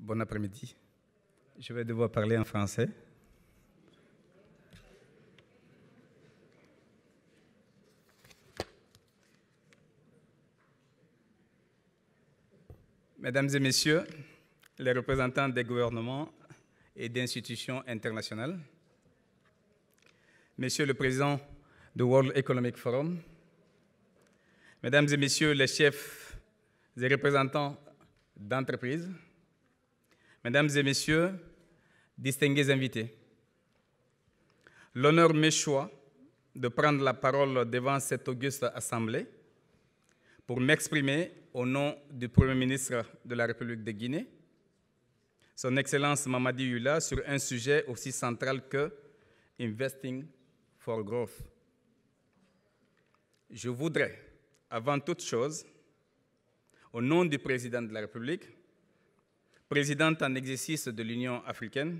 Bon après-midi. Je vais devoir parler en français. Mesdames et messieurs, les représentants des gouvernements et d'institutions internationales, Monsieur le Président du World Economic Forum, Mesdames et messieurs les chefs et représentants d'entreprises, Mesdames et messieurs, distingués invités, l'honneur m'échoit de prendre la parole devant cette auguste assemblée pour m'exprimer au nom du Premier ministre de la République de Guinée, Son Excellence Mamadi Yula, sur un sujet aussi central que Investing for Growth. Je voudrais, avant toute chose, au nom du Président de la République, Président en exercice de l'Union africaine,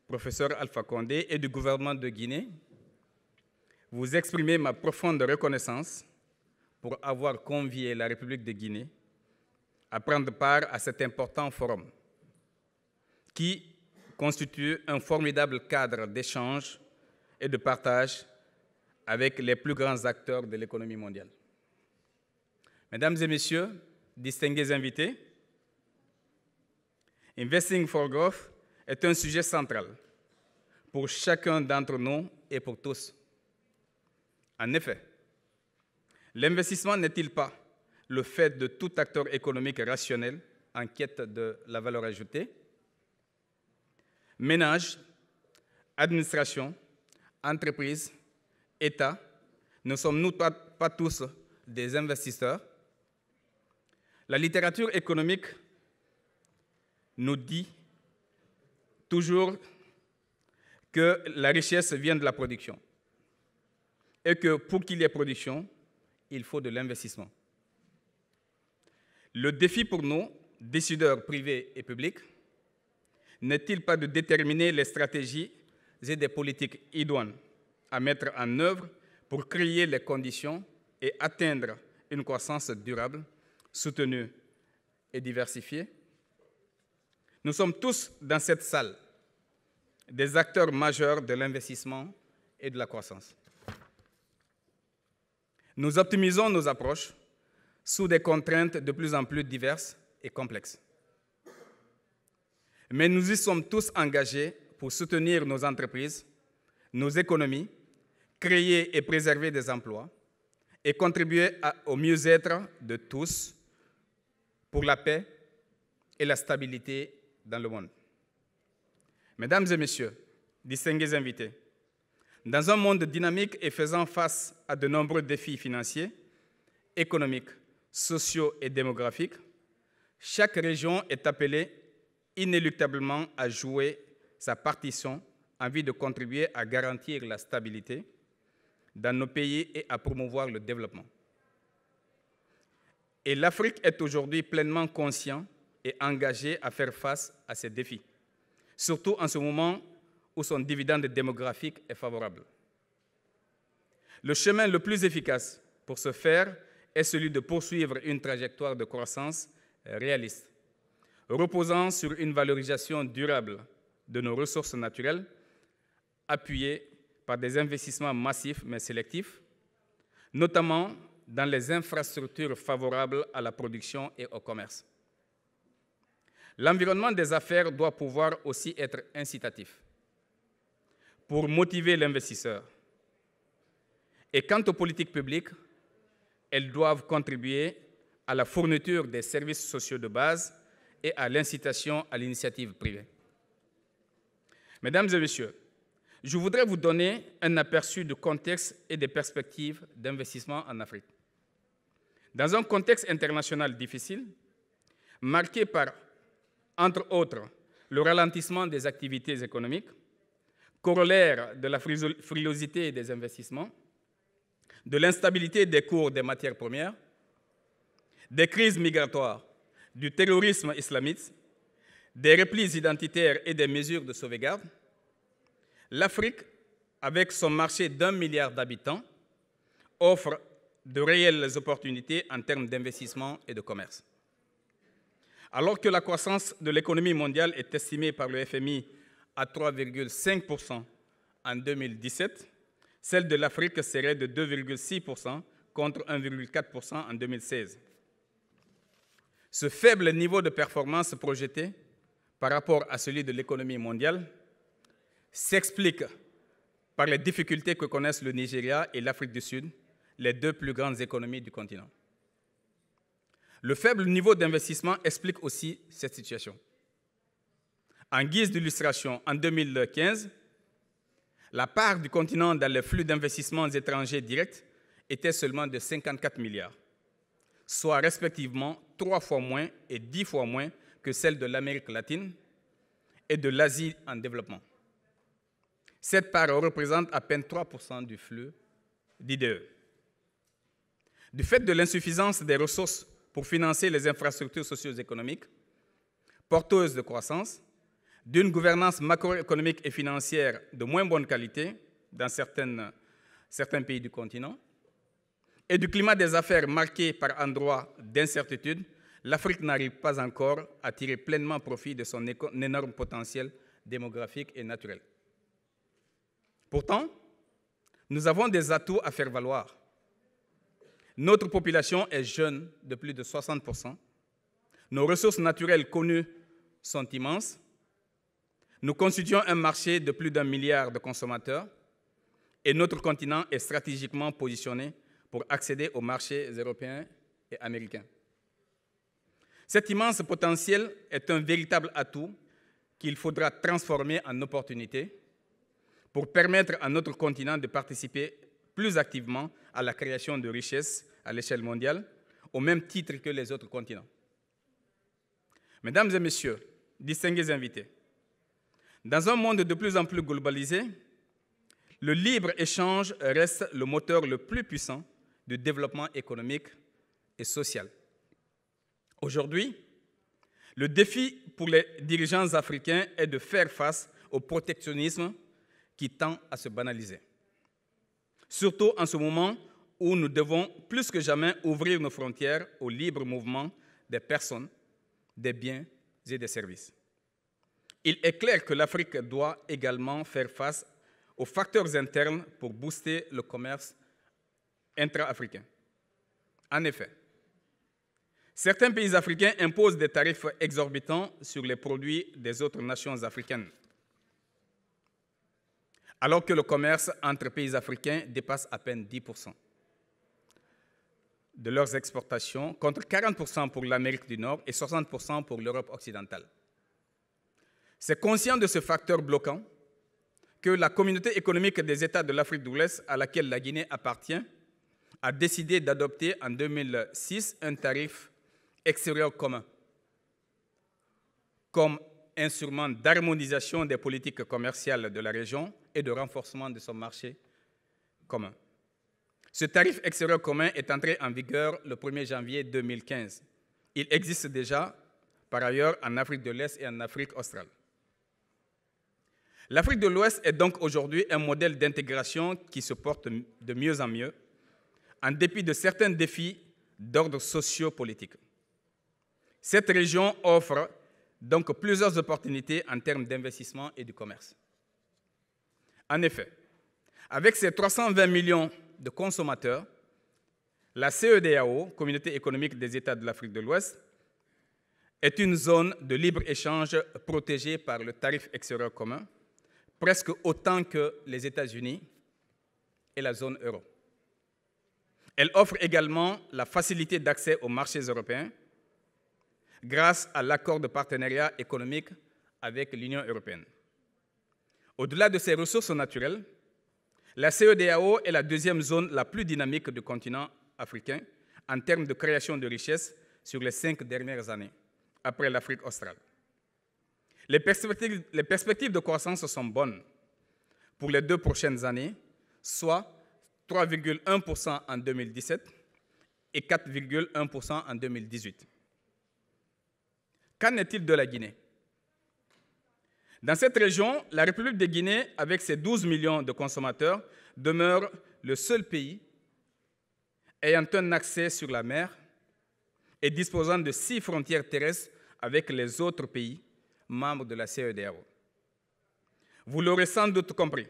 professeur Alpha Condé, et du gouvernement de Guinée, vous exprimer ma profonde reconnaissance pour avoir convié la République de Guinée à prendre part à cet important forum qui constitue un formidable cadre d'échange et de partage avec les plus grands acteurs de l'économie mondiale. Mesdames et messieurs, distingués invités, Investing for Growth est un sujet central pour chacun d'entre nous et pour tous. En effet, l'investissement n'est-il pas le fait de tout acteur économique rationnel en quête de la valeur ajoutée? Ménages, administration, entreprises, État, ne sommes-nous pas tous des investisseurs? La littérature économique nous dit toujours que la richesse vient de la production et que pour qu'il y ait production, il faut de l'investissement. Le défi pour nous, décideurs privés et publics, n'est-il pas de déterminer les stratégies et des politiques idoines à mettre en œuvre pour créer les conditions et atteindre une croissance durable, soutenue et diversifiée? Nous sommes tous dans cette salle des acteurs majeurs de l'investissement et de la croissance. Nous optimisons nos approches sous des contraintes de plus en plus diverses et complexes. Mais nous y sommes tous engagés pour soutenir nos entreprises, nos économies, créer et préserver des emplois et contribuer au mieux-être de tous pour la paix et la stabilité dans le monde. Mesdames et messieurs, distingués invités, dans un monde dynamique et faisant face à de nombreux défis financiers, économiques, sociaux et démographiques, chaque région est appelée inéluctablement à jouer sa partition en vue de contribuer à garantir la stabilité dans nos pays et à promouvoir le développement. Et l'Afrique est aujourd'hui pleinement consciente et engagée à faire face à ces défis, surtout en ce moment où son dividende démographique est favorable. Le chemin le plus efficace pour ce faire est celui de poursuivre une trajectoire de croissance réaliste, reposant sur une valorisation durable de nos ressources naturelles, appuyée par des investissements massifs mais sélectifs, notamment dans les infrastructures favorables à la production et au commerce. L'environnement des affaires doit pouvoir aussi être incitatif pour motiver l'investisseur. Et quant aux politiques publiques, elles doivent contribuer à la fourniture des services sociaux de base et à l'incitation à l'initiative privée. Mesdames et messieurs, je voudrais vous donner un aperçu du contexte et des perspectives d'investissement en Afrique. Dans un contexte international difficile, marqué par, entre autres, le ralentissement des activités économiques, corollaire de la frilosité des investissements, de l'instabilité des cours des matières premières, des crises migratoires, du terrorisme islamiste, des replis identitaires et des mesures de sauvegarde, l'Afrique, avec son marché d'1 milliard d'habitants, offre de réelles opportunités en termes d'investissement et de commerce. Alors que la croissance de l'économie mondiale est estimée par le FMI à 3,5% en 2017, celle de l'Afrique serait de 2,6% contre 1,4% en 2016. Ce faible niveau de performance projeté par rapport à celui de l'économie mondiale s'explique par les difficultés que connaissent le Nigeria et l'Afrique du Sud, les deux plus grandes économies du continent. Le faible niveau d'investissement explique aussi cette situation. En guise d'illustration, en 2015, la part du continent dans les flux d'investissements étrangers directs était seulement de 54 milliards, soit respectivement 3 fois moins et 10 fois moins que celle de l'Amérique latine et de l'Asie en développement. Cette part représente à peine 3% du flux d'IDE. Du fait de l'insuffisance des ressources pour financer les infrastructures socio-économiques porteuses de croissance, d'une gouvernance macroéconomique et financière de moins bonne qualité dans certains pays du continent, et du climat des affaires marqué par endroits d'incertitude, l'Afrique n'arrive pas encore à tirer pleinement profit de son énorme potentiel démographique et naturel. Pourtant, nous avons des atouts à faire valoir. Notre population est jeune de plus de 60%. Nos ressources naturelles connues sont immenses. Nous constituons un marché de plus d'1 milliard de consommateurs et notre continent est stratégiquement positionné pour accéder aux marchés européens et américains. Cet immense potentiel est un véritable atout qu'il faudra transformer en opportunité pour permettre à notre continent de participer plus activement à la création de richesses à l'échelle mondiale, au même titre que les autres continents. Mesdames et messieurs, distingués invités, dans un monde de plus en plus globalisé, le libre-échange reste le moteur le plus puissant du développement économique et social. Aujourd'hui, le défi pour les dirigeants africains est de faire face au protectionnisme qui tend à se banaliser. Surtout en ce moment où nous devons plus que jamais ouvrir nos frontières au libre mouvement des personnes, des biens et des services. Il est clair que l'Afrique doit également faire face aux facteurs internes pour booster le commerce intra-africain. En effet, certains pays africains imposent des tarifs exorbitants sur les produits des autres nations africaines, alors que le commerce entre pays africains dépasse à peine 10% de leurs exportations, contre 40% pour l'Amérique du Nord et 60% pour l'Europe occidentale. C'est conscient de ce facteur bloquant que la communauté économique des États de l'Afrique de l'Ouest, à laquelle la Guinée appartient, a décidé d'adopter en 2006 un tarif extérieur commun comme instrument d'harmonisation des politiques commerciales de la région et de renforcement de son marché commun. Ce tarif extérieur commun est entré en vigueur le 1er janvier 2015. Il existe déjà, par ailleurs, en Afrique de l'Est et en Afrique australe. L'Afrique de l'Ouest est donc aujourd'hui un modèle d'intégration qui se porte de mieux en mieux, en dépit de certains défis d'ordre socio-politique. Cette région offre donc plusieurs opportunités en termes d'investissement et de commerce. En effet, avec ses 320 millions de consommateurs, la CEDEAO, Communauté économique des États de l'Afrique de l'Ouest, est une zone de libre-échange protégée par le tarif extérieur commun, presque autant que les États-Unis et la zone euro. Elle offre également la facilité d'accès aux marchés européens grâce à l'accord de partenariat économique avec l'Union européenne. Au-delà de ses ressources naturelles, la CEDEAO est la deuxième zone la plus dynamique du continent africain en termes de création de richesses sur les 5 dernières années, après l'Afrique australe. Les perspectives de croissance sont bonnes pour les 2 prochaines années, soit 3,1% en 2017 et 4,1% en 2018. Qu'en est-il de la Guinée? Dans cette région, la République de Guinée, avec ses 12 millions de consommateurs, demeure le seul pays ayant un accès sur la mer et disposant de 6 frontières terrestres avec les autres pays membres de la CEDEAO. Vous l'aurez sans doute compris,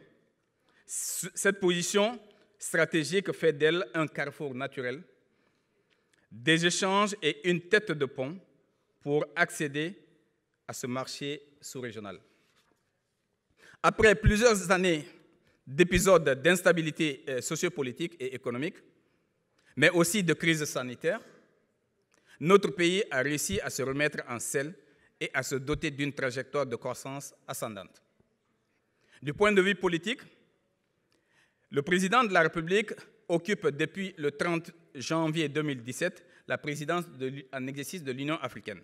cette position stratégique fait d'elle un carrefour naturel, des échanges et une tête de pont pour accéder à ce marché sous-régional. Après plusieurs années d'épisodes d'instabilité sociopolitique et économique, mais aussi de crise sanitaire, notre pays a réussi à se remettre en selle et à se doter d'une trajectoire de croissance ascendante. Du point de vue politique, le président de la République occupe depuis le 30 janvier 2017 la présidence en exercice de l'Union africaine,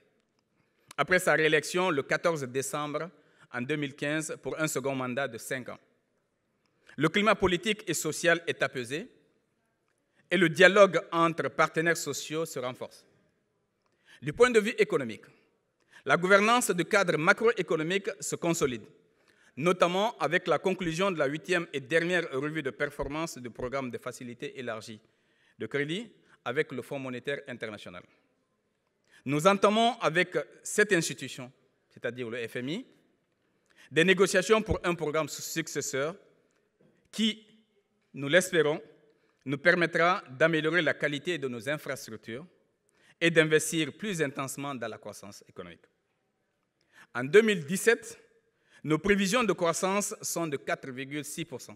après sa réélection le 14 décembre en 2015 pour un second mandat de 5 ans. Le climat politique et social est apaisé et le dialogue entre partenaires sociaux se renforce. Du point de vue économique, la gouvernance du cadre macroéconomique se consolide, notamment avec la conclusion de la 8e et dernière revue de performance du programme de facilité élargie de crédit avec le Fonds monétaire international. Nous entamons avec cette institution, c'est-à-dire le FMI, des négociations pour un programme successeur qui, nous l'espérons, nous permettra d'améliorer la qualité de nos infrastructures et d'investir plus intensément dans la croissance économique. En 2017, nos prévisions de croissance sont de 4,6%,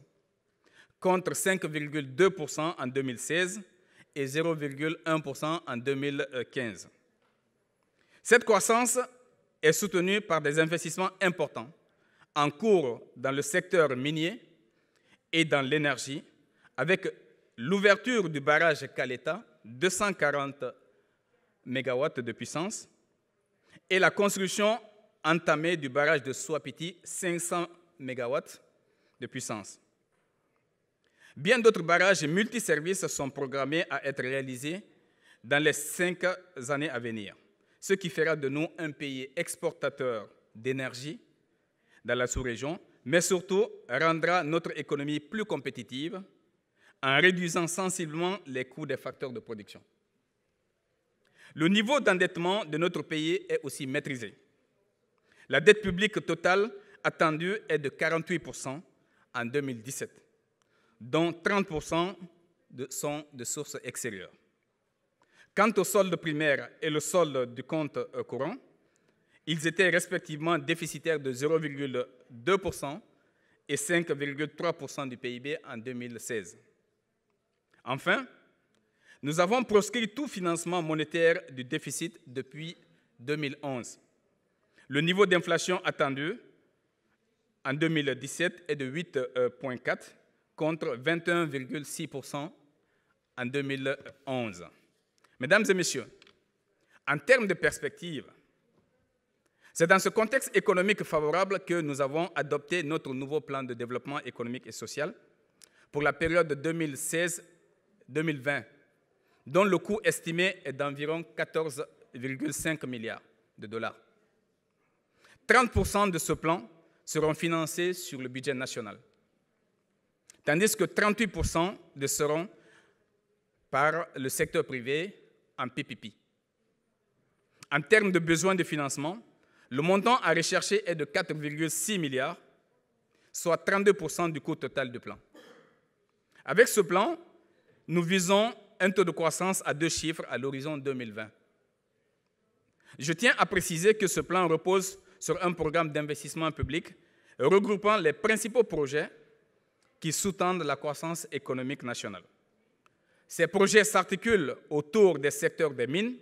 contre 5,2% en 2016 et 0,1% en 2015. Cette croissance est soutenue par des investissements importants en cours dans le secteur minier et dans l'énergie, avec l'ouverture du barrage Caleta, 240 MW de puissance, et la construction entamée du barrage de Swapiti, 500 MW de puissance. Bien d'autres barrages multiservices sont programmés à être réalisés dans les 5 années à venir, ce qui fera de nous un pays exportateur d'énergie dans la sous-région, mais surtout rendra notre économie plus compétitive en réduisant sensiblement les coûts des facteurs de production. Le niveau d'endettement de notre pays est aussi maîtrisé. La dette publique totale attendue est de 48% en 2017, dont 30% sont de sources extérieures. Quant au solde primaire et le solde du compte courant, ils étaient respectivement déficitaires de 0,2% et 5,3% du PIB en 2016. Enfin, nous avons proscrit tout financement monétaire du déficit depuis 2011. Le niveau d'inflation attendu en 2017 est de 8,4 contre 21,6% en 2011. Mesdames et messieurs, en termes de perspective, c'est dans ce contexte économique favorable que nous avons adopté notre nouveau plan de développement économique et social pour la période 2016-2020, dont le coût estimé est d'environ 14,5 milliards de dollars. 30% de ce plan seront financés sur le budget national, tandis que 38% le seront par le secteur privé en PPP. En termes de besoins de financement, le montant à rechercher est de 4,6 milliards, soit 32% du coût total du plan. Avec ce plan, nous visons un taux de croissance à 2 chiffres à l'horizon 2020. Je tiens à préciser que ce plan repose sur un programme d'investissement public regroupant les principaux projets qui sous-tendent la croissance économique nationale. Ces projets s'articulent autour des secteurs des mines,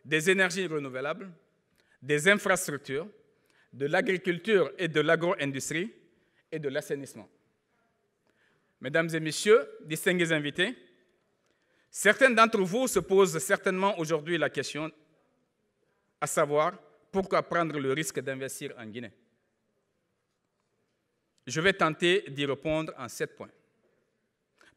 des énergies renouvelables, des infrastructures, de l'agriculture et de l'agro-industrie et de l'assainissement. Mesdames et messieurs, distingués invités, certains d'entre vous se posent certainement aujourd'hui la question, à savoir, pourquoi prendre le risque d'investir en Guinée? Je vais tenter d'y répondre en 7 points.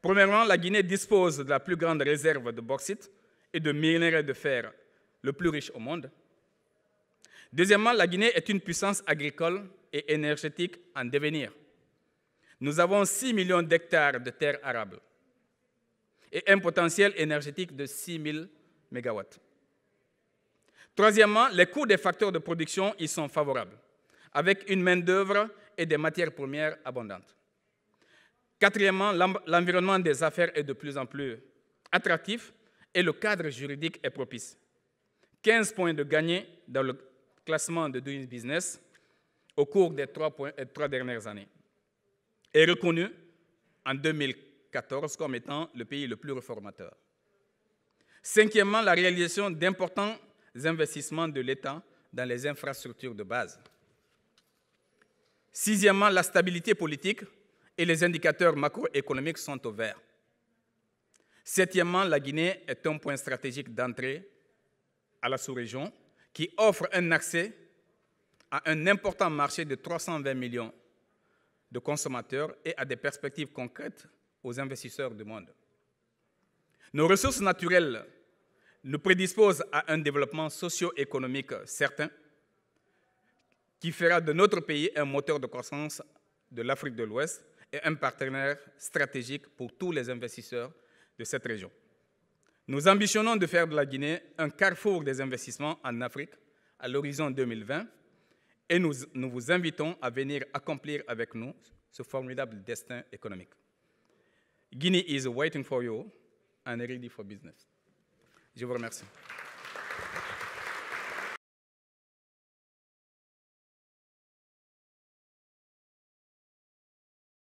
Premièrement, la Guinée dispose de la plus grande réserve de bauxite et de minerais de fer, le plus riche au monde. Deuxièmement, la Guinée est une puissance agricole et énergétique en devenir. Nous avons 6 millions d'hectares de terres arables et un potentiel énergétique de 6 000 mégawatts. Troisièmement, les coûts des facteurs de production y sont favorables, avec une main-d'œuvre et des matières premières abondantes. Quatrièmement, l'environnement des affaires est de plus en plus attractif et le cadre juridique est propice. 15 points de gagné dans le classement de Doing Business au cours des 3 dernières années. Est reconnu en 2014 comme étant le pays le plus réformateur. Cinquièmement, la réalisation d'importants investissements de l'État dans les infrastructures de base. Sixièmement, la stabilité politique et les indicateurs macroéconomiques sont au vert. Septièmement, la Guinée est un point stratégique d'entrée à la sous-région qui offre un accès à un important marché de 320 millions de consommateurs et à des perspectives concrètes aux investisseurs du monde. Nos ressources naturelles nous prédisposent à un développement socio-économique certain qui fera de notre pays un moteur de croissance de l'Afrique de l'Ouest et un partenaire stratégique pour tous les investisseurs de cette région. Nous ambitionnons de faire de la Guinée un carrefour des investissements en Afrique à l'horizon 2020 et nous vous invitons à venir accomplir avec nous ce formidable destin économique. Guinea is waiting for you and ready for business. Je vous remercie.